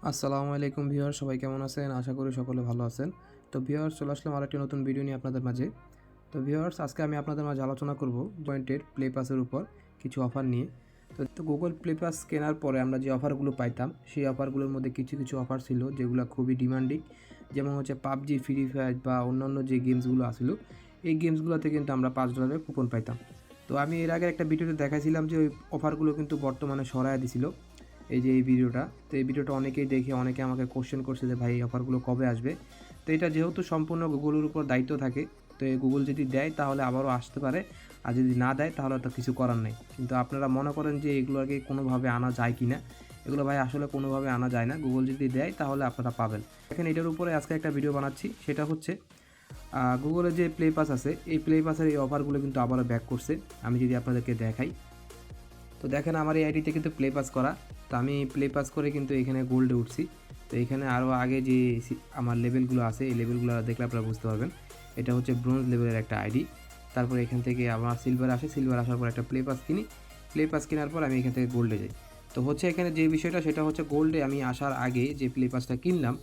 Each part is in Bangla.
আসসালামু আলাইকুম ভিউয়ার্স, সবাই কেমন আছেন? আশা করি সকলে ভালো আছেন। তো ভিউয়ার্স, চলে আসলাম আরেকটি নতুন ভিডিও নিয়ে আপনাদের মাঝে। তো ভিউয়ার্স, আজকে আমি আপনাদের মাঝে আলোচনা করব জয়েন্টের প্লে পাসের উপর কিছু অফার নিয়ে। তো গুগল প্লে পাস কেনার পরে আমরা যে অফারগুলো পাইতাম, সেই অফারগুলোর মধ্যে কিছু অফার ছিল যেগুলো খুবই ডিমান্ডিং। যেমন হচ্ছে পাবজি, ফ্রি ফায়ার বা অন্যান্য যে গেমসগুলো আছিল, এই গেমসগুলোতে কিন্তু আমরা $5 কুপন পাইতাম। তো আমি এর আগে একটা ভিডিওতে দেখাইছিলাম যে ওই অফারগুলো কিন্তু বর্তমানে সরায় দিছিল, এই যে এই ভিডিওটা। তো এই ভিডিওটা অনেকেই দেখে অনেকে আমাকে কোশ্চেন করছে যে ভাই এই অফারগুলো কবে আসবে। তো এটা যেহেতু সম্পূর্ণ গুগলের উপর দায়িত্ব থাকে, তো এই গুগল যদি দেয় তাহলে আবারও আসতে পারে, আর যদি না দেয় তাহলে তো কিছু করার নেই। কিন্তু আপনারা মনে করেন যে এগুলোকে কোনোভাবে আনা যায় কি না, এগুলো ভাই আসলে কোনোভাবে আনা যায় না। গুগল যদি দেয় তাহলে আপনারা পাবেন। এখন এটার উপরে আজকে একটা ভিডিও বানাচ্ছি, সেটা হচ্ছে গুগলের যে প্লে পাস আছে, এই প্লে পাসের এই অফারগুলো কিন্তু আবারও ব্যাক করছে। আমি যদি আপনাদেরকে দেখাই, তো দেখেন আমার এই আইডিতে কিন্তু প্লে পাস করা। তো আমি প্লে পাস করে কিন্তু এখানে গোল্ডে উঠছি। তো এখানে আরও আগে যে আমার লেভেলগুলো আছে, এই লেভেলগুলো দেখলে আপনারা বুঝতে পারবেন। এটা হচ্ছে ব্রোঞ্জ লেভেলের একটা আইডি। তারপরে এখান থেকে আমার সিলভার আসে, সিলভার আসার পর একটা প্লে পাস কিনি। প্লে পাস কেনার পর আমি এখান থেকে গোল্ডে যাই। তো হচ্ছে এখানে যে বিষয়টা, সেটা হচ্ছে গোল্ডে আমি আসার আগে যে প্লে পাসটা কিনলাম,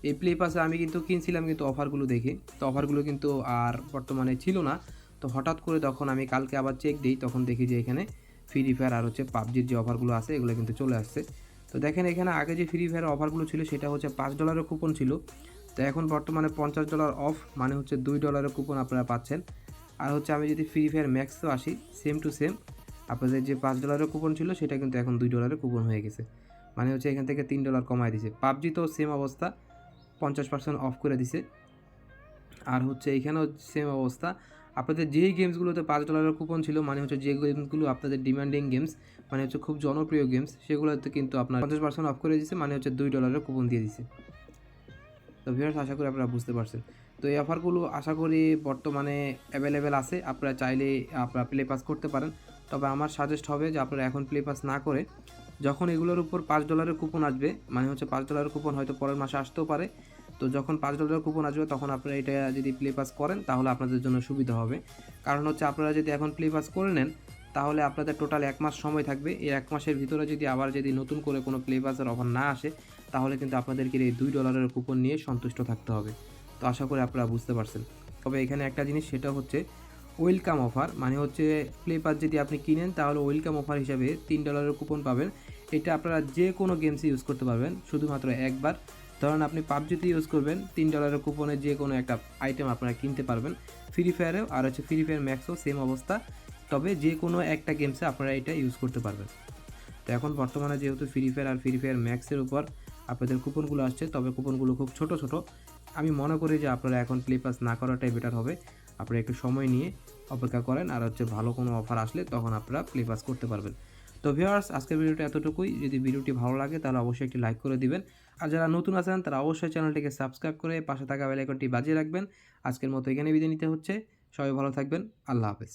এই প্লে পাসে আমি কিন্তু কিনছিলাম কিন্তু অফারগুলো দেখে। তো অফারগুলো কিন্তু আর বর্তমানে ছিল না। তো হঠাৎ করে তখন আমি কালকে আবার চেক দিই, তখন দেখি যে এখানে ফ্রি ফায়ার আর হচ্ছে পাবজির যে অফারগুলো আছে এগুলো কিন্তু চলে আসছে। তো দেখেন এখানে আগে যে ফ্রি ফায়ারের অফারগুলো ছিল সেটা হচ্ছে $5 কুপন ছিল। তো এখন বর্তমানে $50 অফ, মানে হচ্ছে $2 কুপন আপনারা পাচ্ছেন। আর হচ্ছে আমি যদি ফ্রি ফায়ার ম্যাক্সও আসি, সেম টু সেম আপনাদের যে $5 কুপন ছিল সেটা কিন্তু এখন $2 কুপন হয়ে গেছে। মানে হচ্ছে এখান থেকে $3 কমায় দিছে। পাবজি তো সেম অবস্থা, 50% অফ করে দিছে। আর হচ্ছে এইখানেও সেম অবস্থা। আপনাদের যেই গেমসগুলোতে $5 কুপন ছিল, মানে হচ্ছে যে গেমসগুলো আপনাদের ডিমান্ডিং গেমস, মানে হচ্ছে খুব জনপ্রিয় গেমস, সেগুলোতে কিন্তু আপনার 50% অফ করে দিচ্ছে, মানে হচ্ছে $2 কুপন দিয়ে দিছে। তো ভিউয়ার্স, আশা করি আপনারা বুঝতে পারছেন। তো এই অফারগুলো আশা করি বর্তমানে অ্যাভেলেবেল আছে, আপনারা চাইলে আপনারা প্লে পাস করতে পারেন। তবে আমার সাজেস্ট হবে যে আপনারা এখন প্লে পাস না করে, যখন এগুলোর উপর $5 কুপন আসবে, মানে হচ্ছে $5 কুপন হয়তো পরের মাসে আসতেও পারে, তো যখন $5 কুপন আসবে তখন আপনারা এটা যদি প্লে পাস করেন তাহলে আপনাদের জন্য সুবিধা হবে। কারণ হচ্ছে আপনারা যদি এখন প্লে পাস করে নেন তাহলে আপনাদের টোটাল 1 মাস সময় থাকবে। এই 1 মাসের ভিতরে যদি নতুন করে কোনো প্লে পাসের অফার না আসে, তাহলে কিন্তু আপনাদেরকে এই $2 কুপন নিয়ে সন্তুষ্ট থাকতে হবে। তো আশা করি আপনারা বুঝতে পারছেন। তবে এখানে একটা জিনিস, সেটা হচ্ছে ওয়েলকাম অফার, মানে হচ্ছে প্লে পাস যদি আপনি কিনেন তাহলে ওয়েলকাম অফার হিসাবে $3 কুপন পাবেন। এটা আপনারা যে কোনো গেমসে ইউজ করতে পারবেন, শুধুমাত্র একবার। ধরেন আপনি পাবজিতে ইউজ করবেন, $3 কুপনে যে কোনো একটা আইটেম আপনারা কিনতে পারবেন। ফ্রি ফায়ারেও আর হচ্ছে ফ্রি ফায়ার ম্যাক্সও সেম অবস্থা, তবে যে কোনো একটা গেমসে আপনারা এটা ইউজ করতে পারবেন। তো এখন বর্তমানে যেহেতু ফ্রি ফায়ার আর ফ্রি ফায়ার ম্যাক্সের উপর আপনাদের কুপনগুলো আসছে, তবে কুপনগুলো খুব ছোট ছোট। আমি মনে করি যে আপনারা এখন প্লে পাস না করাটাই বেটার হবে। আপনারা একটু সময় নিয়ে অপেক্ষা করেন, আর হচ্ছে ভালো কোনো অফার আসলে তখন আপনারা প্লে পাস করতে পারবেন। তো ভিউয়ার্স, আজকের ভিডিওটা এতটুকুই। যদি ভিডিওটি ভালো লাগে তাহলে অবশ্যই একটি লাইক করে দিবেন। আর যারা নতুন আছেন তারা অবশ্যই চ্যানেলটিকে সাবস্ক্রাইব করে পাশে থাকা বেল আইকনটি বাজিয়ে রাখবেন। আজকের মতো এখানে বিদায় নিতে হচ্ছে। সবাই ভালো থাকবেন। আল্লাহ হাফেজ।